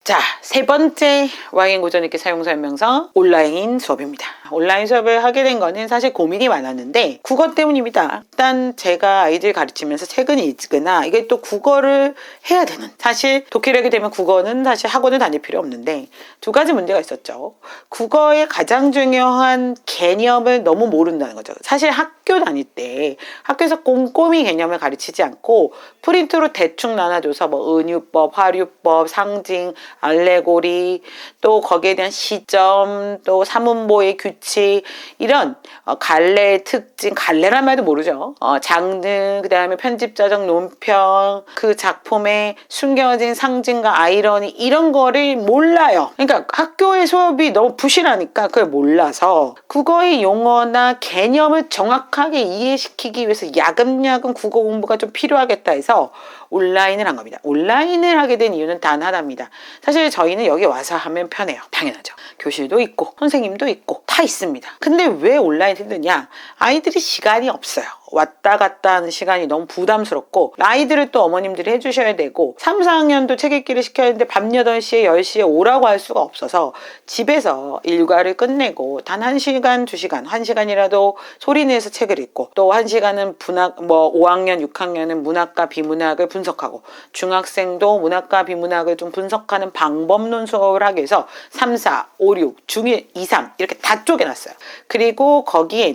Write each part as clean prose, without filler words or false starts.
자, 세 번째 와인 고전 읽기 사용 설명서 온라인 수업입니다. 온라인 수업을 하게 된 거는 사실 고민이 많았는데 국어 때문입니다. 일단 제가 아이들 가르치면서 책은 읽거나 이게 또 국어를 해야 되는, 사실 독해를 하게 되면 국어는 사실 학원을 다닐 필요 없는데 두 가지 문제가 있었죠. 국어의 가장 중요한 개념을 너무 모른다는 거죠. 사실 학교 다닐 때 학교에서 꼼꼼히 개념을 가르치지 않고 프린트로 대충 나눠줘서 뭐 은유법, 화류법, 상징, 알레고리, 또 거기에 대한 시점, 또 사문보의 규칙, 이런 갈래의 특징, 갈래란 말도 모르죠. 장르, 그 다음에 편집자적 논평, 그 작품에 숨겨진 상징과 아이러니, 이런 거를 몰라요. 그러니까 학교의 수업이 너무 부실하니까 그걸 몰라서 국어의 용어나 개념을 정확하게 이해시키기 위해서 야금야금 국어 공부가 좀 필요하겠다 해서 온라인을 한 겁니다. 온라인을 하게 된 이유는 단 하나입니다. 사실 저희는 여기 와서 하면 편해요. 당연하죠. 교실도 있고 선생님도 있고 다 있습니다. 근데 왜 온라인 했느냐? 아이들이 시간이 없어요. 왔다 갔다 하는 시간이 너무 부담스럽고, 아이들을 또 어머님들이 해주셔야 되고, 3, 4학년도 책 읽기를 시켜야 되는데 밤 8시에 10시에 오라고 할 수가 없어서 집에서 일과를 끝내고 단 1시간, 2시간, 1시간이라도 소리내서 책을 읽고, 또 1시간은 분학, 5학년, 6학년은 문학과 비문학을 분석하고, 중학생도 문학과 비문학을 좀 분석하는 방법론 수업을 하기 위해서 3, 4, 5, 6, 중1, 2, 3 이렇게 다 쪼개놨어요. 그리고 거기에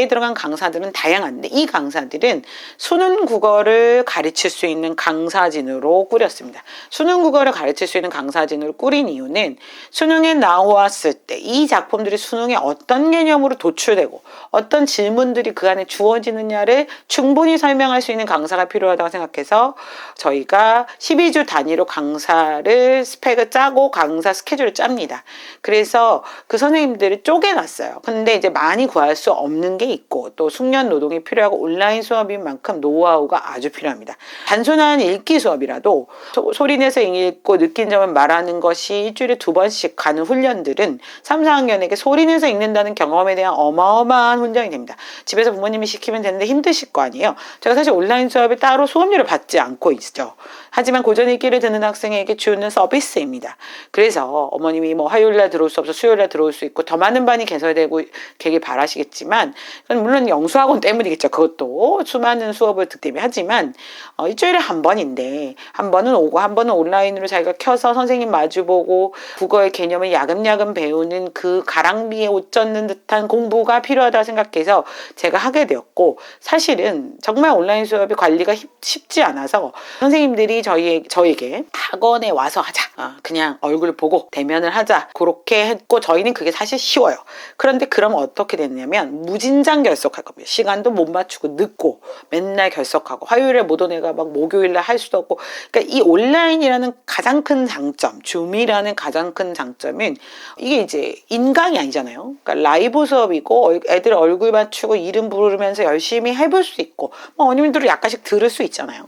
들어간 강사들은 다양한데, 이 강사들은 수능 국어를 가르칠 수 있는 강사진으로 꾸렸습니다. 수능 국어를 가르칠 수 있는 강사진으로 꾸린 이유는 수능에 나왔을 때 이 작품들이 수능에 어떤 개념으로 도출되고 어떤 질문들이 그 안에 주어지느냐를 충분히 설명할 수 있는 강사가 필요하다고 생각해서 저희가 12주 단위로 강사를 스펙을 짜고 강사 스케줄을 짭니다. 그래서 그 선생님들을 쪼개놨어요. 근데 이제 많이 구할 수 없는 게 있고, 또 숙련 노동이 필요하고 온라인 수업인 만큼 노하우가 아주 필요합니다. 단순한 읽기 수업이라도 소리내서 읽고 느낀 점을 말하는 것이 일주일에 2번씩 가는 훈련들은 3, 4학년에게 소리내서 읽는다는 경험에 대한 어마어마한 훈련이 됩니다. 집에서 부모님이 시키면 되는데 힘드실 거 아니에요. 제가 사실 온라인 수업에 따로 수업료를 받지 않고 있죠. 하지만 고전 읽기를 듣는 학생에게 주는 서비스입니다. 그래서 어머님이 화요일날 들어올 수 없어 수요일날 들어올 수 있고 더 많은 반이 개설되고 계길 바라시겠지만, 물론 영수학원 때문이겠죠. 그것도 수많은 수업을 듣기 때문에. 하지만 일주일에 한 번인데 한 번은 오고 한 번은 온라인으로 자기가 켜서 선생님 마주보고 국어의 개념을 야금야금 배우는 그 가랑비에 옷 젖는 듯한 공부가 필요하다고 생각해서 제가 하게 되었고, 사실은 정말 온라인 수업이 관리가 쉽지 않아서 선생님들이 저에게 학원에 와서 하자, 그냥 얼굴 보고 대면을 하자, 그렇게 했고, 저희는 그게 사실 쉬워요. 그런데 그럼 어떻게 됐냐면 무진장 결석할 겁니다. 시간도 못 맞추고 늦고 맨날 결석하고, 화요일에 못 온 애가 막 목요일날 할 수도 없고. 그러니까 이 온라인이라는 가장 큰 장점, 줌이라는 가장 큰 장점은 이게 이제 인강이 아니잖아요. 그러니까 라이브 수업이고 애들 얼굴 맞추고 이름 부르면서 열심히 해볼 수 있고, 어머님들은 약간씩 들을 수 있잖아요.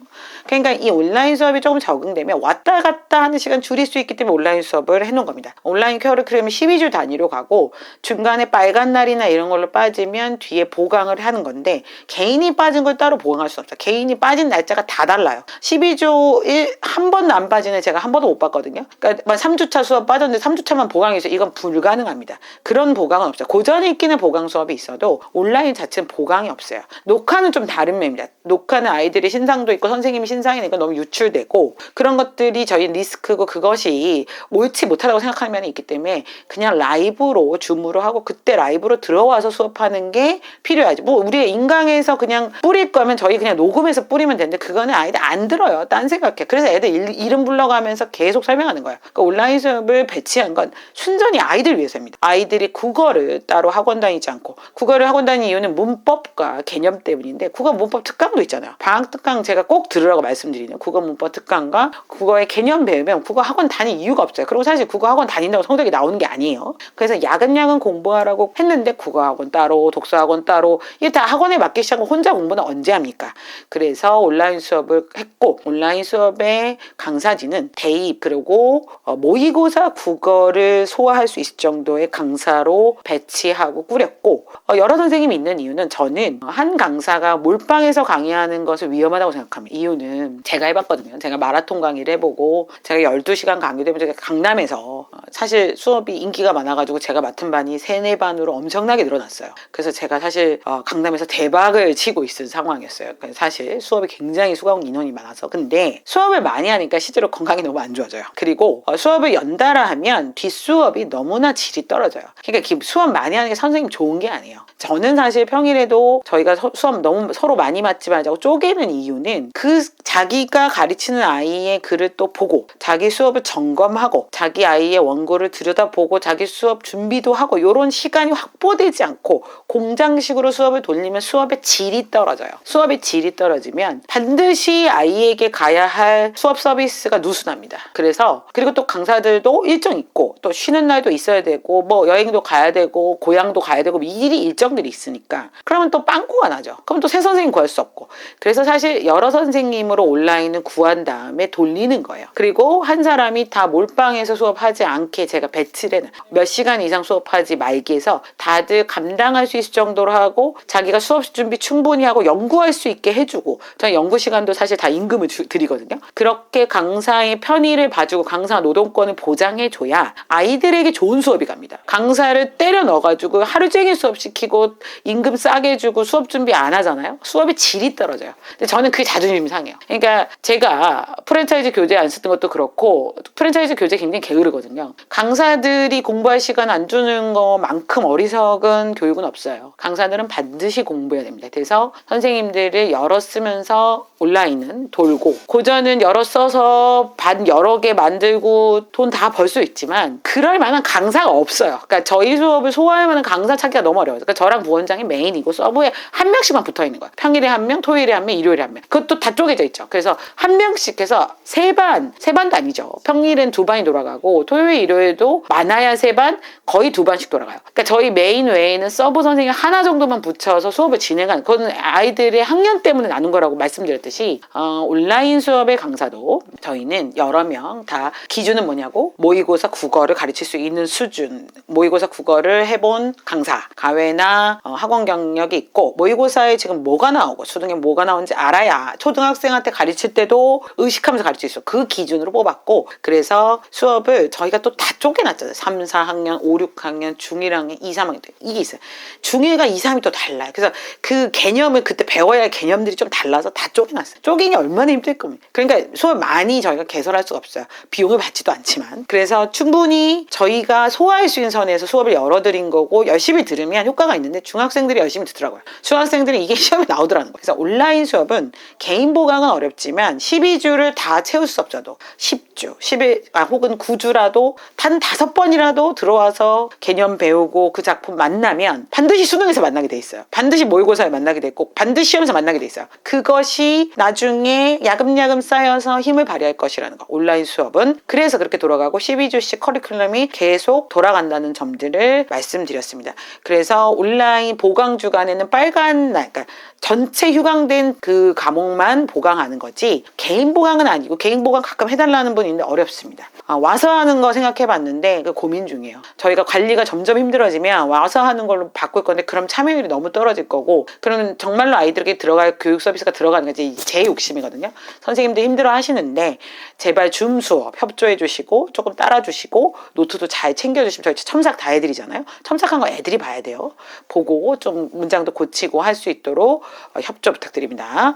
그러니까 이 온라인 수업이 조금 적응되면 왔다 갔다 하는 시간 줄일 수 있기 때문에 온라인 수업을 해놓은 겁니다. 온라인 커리큘럼이 12주 단위로 가고 중간에 빨간 날이나 이런 걸로 빠지면 뒤에 보강을 하는 건데, 개인이 빠진 걸 따로 보강할 수 없어요. 개인이 빠진 날짜가 다 달라요. 12주 한 번도 안 빠진 애 제가 한 번도 못 봤거든요. 그러니까 3주차 수업 빠졌는데 3주차만 보강이 있어요. 이건 불가능합니다. 그런 보강은 없어요. 고전 읽기는 보강 수업이 있어도 온라인 자체는 보강이 없어요. 녹화는 좀 다른 면입니다. 녹화는 아이들이 신상도 있고 선생님이 신상이니까 너무 유출되고 그런 것들이 저희 리스크고, 그것이 옳지 못하다고 생각하는 면이 있기 때문에 그냥 라이브로 줌으로 하고 그때 라이브로 들어와서 수업하는 게 필요하지. 우리가 인강에서 그냥 뿌릴 거면 저희 그냥 녹음해서 뿌리면 되는데 그거는 아이들 안 들어요. 딴 생각해. 그래서 애들 이름 불러가면서 계속 설명하는 거예요. 그러니까 온라인 수업을 배치한 건 순전히 아이들 위해서입니다. 아이들이 국어를 따로 학원 다니지 않고, 국어를 학원 다니는 이유는 문법과 개념 때문인데, 국어 문법 특강도 있잖아요. 방학 특강 제가 꼭 들으라고 말씀드리는 국어 문법 특강과 국어의 개념 배우면 국어 학원 다닐 이유가 없어요. 그리고 사실 국어 학원 다닌다고 성적이 나오는 게 아니에요. 그래서 야금야금 공부하라고 했는데 국어 학원 따로, 독서 학원 따로, 이게 다 학원에 맡기 시작하고 혼자 공부는 언제 합니까? 그래서 온라인 수업을 했고, 온라인 수업의 강사진은 대입 그리고 모의고사 국어를 소화할 수 있을 정도의 강사로 배치하고 꾸렸고, 여러 선생님이 있는 이유는 저는 한 강사가 몰빵해서 강의하는 것을 위험하다고 생각합니다. 이유는 제가 해봤거든요. 제가 마라톤 강의를 해보고 제가 12시간 강의 때문에 제가 강남에서 사실 수업이 인기가 많아가지고 제가 맡은 반이 3, 4반으로 엄청나게 늘어났어요. 그래서 제가 사실 강남에서 대박을 치고 있을 상황이었어요. 사실 수업이 굉장히 수강 인원이 많아서. 근데 수업을 많이 하니까 실제로 건강이 너무 안 좋아져요. 그리고 수업을 연달아 하면 뒷수업이 너무나 질이 떨어져요. 그러니까 수업 많이 하는 게 선생님 좋은 게 아니에요. 저는 사실 평일에도 저희가 수업 너무 서로 많이 맞지 말자고 쪼개는 이유는 그 자기가 가르치는 아이의 글을 또 보고 자기 수업을 점검하고 자기 아이의 원고를 들여다보고 자기 수업 준비도 하고 이런 시간이 확보되지 않고 공장식으로 수업을 돌리면 수업의 질이 떨어져요. 수업의 질이 떨어지면 반드시 아이에게 가야 할 수업 서비스가 누수납니다. 그래서 그리고 또 강사들도 일정 있고 또 쉬는 날도 있어야 되고 뭐 여행도 가야 되고 고향도 가야 되고 일이 일정들이 있으니까 그러면 또 빵꾸가 나죠. 그럼 또 새 선생님 구할 수 없고. 그래서 사실 여러 선생님으로 온라인을 구한 다음에 돌리는 거예요. 그리고 한 사람이 다 몰빵해서 수업하지 않게 제가 배치를 해놔요. 몇 시간 이상 수업하지 말기 해서 다들 감당할 수 있을 정도로 하고 자기가 수업 준비 충분히 하고 연구할 수 있게 해주고 저는 연구 시간도 사실 다 임금을 드리거든요. 그렇게 강사의 편의를 봐주고 강사 노동권을 보장해줘야 아이들에게 좋은 수업이 갑니다. 강사를 때려 넣어가지고 하루 종일 수업시키고 임금 싸게 주고 수업 준비 안 하잖아요. 수업의 질이 떨어져요. 근데 저는 그게 자존심 상해요. 그러니까 제가 프랜차이즈 교재 안 쓰던 것도 그렇고 프랜차이즈 교재 굉장히 게으르거든요. 강사들이 공부할 시간 안 주는 것만큼 어리석은 교육은 없어요. 강사들은 반드시 공부해야 됩니다. 그래서 선생님들을 열어 쓰면서 온라인은 돌고 고전은 열어 써서 반 여러 개 만들고 돈 다 벌 수 있지만 그럴 만한 강사가 없어요. 그러니까 저희 수업을 소화할 만한 강사 찾기가 너무 어려워요. 그러니까 저랑 부원장이 메인이고 서브에 한 명씩만 붙어 있는 거예요. 평일에 한 명, 토요일에 한 명, 일요일에 한 명. 그것도 다 쪼개져 있죠. 그래서 한 명씩 해서 세 반도 아니죠. 평일엔 2반이 돌아가고 토요일, 일요일도 많아야 3반, 거의 2반씩 돌아가요. 그러니까 저희 메인 외에는 서브 선생님 하나 정도만 붙여서 수업을 진행하는 그건 아이들의 학년 때문에 나눈 거라고 말씀드렸듯이 온라인 수업의 강사도 저희는 여러 명 다 기준은 뭐냐고 모의고사 국어를 가르칠 수 있는 수준 모의고사 국어를 해본 강사 가외나 학원 경력이 있고 모의고사에 지금 뭐가 나오고 수능에 뭐가 나오는지 알아야 초등학생한테 가르칠 때도 의식하면서 가르칠 수 있어. 그 기준으로 뽑았고 그래서 수업을 저희가 또 다 쪼개놨잖아요. 3, 4학년, 5, 6학년, 중1학년, 2, 3학년 이게 있어요. 중1과 2, 3이 또 달라요. 그래서 그 개념을 그때 배워야 할 개념들이 좀 달라서 다 쪼개놨어요. 쪼개기 얼마나 힘들 겁니까? 그러니까 수업 많이 저희가 개설할 수가 없어요. 비용을 받지도 않지만. 그래서 충분히 저희가 소화할 수 있는 선에서 수업을 열어드린 거고 열심히 들으면 효과가 있는데 중학생들이 열심히 듣더라고요. 중학생들은 이게 시험에 나오더라는 거예요. 그래서 온라인 수업은 개인 보강은 어렵지만 12주를 다 채울 수 없어도 10주, 11, 혹은 9주라도 단 5번이라도 들어와서 개념 배우고 그 작품 만나면 반드시 수능에서 만나게 돼 있어요. 반드시 모의고사에 만나게 돼 있고 반드시 시험에서 만나게 돼 있어요. 그것이 나중에 야금야금 쌓여서 힘을 발휘할 것이라는 거. 온라인 수업은 그래서 그렇게 돌아가고 12주씩 커리큘럼이 계속 돌아간다는 점들을 말씀드렸습니다. 그래서 온라인 보강 주간에는 빨간 날, 그러니까 전체 휴강된 그 과목만 보강하는 거지 개인 보강은 아니고 개인 보강 가끔 해달라는 분이 있는데 어렵습니다. 와서 하는 거 생각해봤는데 그 고민 중이에요. 저희가 관리가 점점 힘들어지면 와서 하는 걸로 바꿀 건데 그럼 참여율이 너무 떨어질 거고 그러면 정말로 아이들에게 들어갈 교육 서비스가 들어가는 게 제 욕심이거든요. 선생님들 힘들어 하시는데 제발 줌 수업 협조해 주시고 조금 따라 주시고 노트도 잘 챙겨 주시면 저희 첨삭 다 해드리잖아요. 첨삭한 거 애들이 봐야 돼요. 보고 좀 문장도 고치고 할 수 있도록 협조 부탁드립니다.